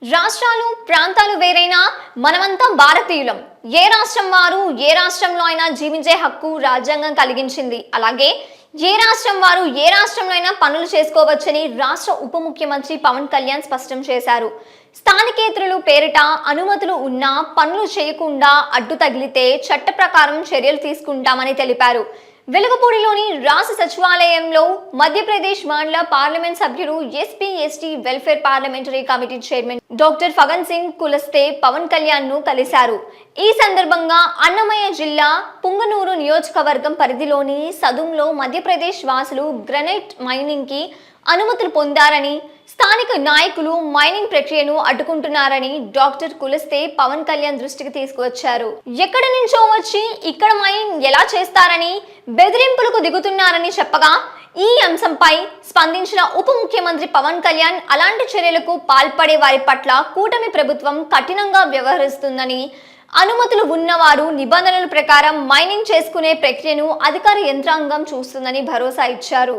రాష్ట్రాలు ప్రాంతాలు వేరైనా మనమంతా భారతీయులం. ఏ రాష్ట్రం వారు ఏ రాష్ట్రంలో అయినా జీవించే హక్కు రాజ్యాంగం కలిగించింది. అలాగే ఏ రాష్ట్రం వారు ఏ రాష్ట్రంలో అయినా పనులు చేసుకోవచ్చని రాష్ట్ర ఉప ముఖ్యమంత్రి పవన్ కళ్యాణ్ స్పష్టం చేశారు. స్థానికేతరులు పేరిట అనుమతులు ఉన్నా పనులు చేయకుండా అడ్డు తగిలితే చట్ట ప్రకారం చర్యలు తీసుకుంటామని తెలిపారు. వెలుగుపూడిలోని రాష్ట్ర సచివాలయంలో మధ్యప్రదేశ్ మండల పార్లమెంట్ సభ్యుడు SP ST welfare parliamentary committee chairman doctor Faggan Singh Kulaste Pawan Kalyan ను కలిశారు. ఈ సందర్భంగా అన్నమయ్య జిల్లా పుంగనూరు నియోజకవర్గం పరిధిలోని సదుంలో మధ్యప్రదేశ్ వాసులు గ్రానైట్ మైనింగ్ కి అనుమతులు పొందారని, స్థానిక నాయకులు మైనింగ్ ప్రక్రియను అడ్డుకుంటున్నారని డాక్టర్ కులస్తే పవన్ కళ్యాణ్ దృష్టికి తీసుకువచ్చారు. ఎక్కడి నుంచో వచ్చి ఇక్కడ మైనింగ్ ఎలా చేస్తారని బెదిరింపులకు దిగుతున్నారని చెప్పగా, ఈ అంశంపై స్పందించిన ఉప ముఖ్యమంత్రి పవన్ కళ్యాణ్ అలాంటి చర్యలకు పాల్పడే వారి పట్ల కూటమి ప్రభుత్వం కఠినంగా వ్యవహరిస్తుందని, అనుమతులు ఉన్నవారు నిబంధనల ప్రకారం మైనింగ్ చేసుకునే ప్రక్రియను అధికార యంత్రాంగం చూస్తుందని భరోసా ఇచ్చారు.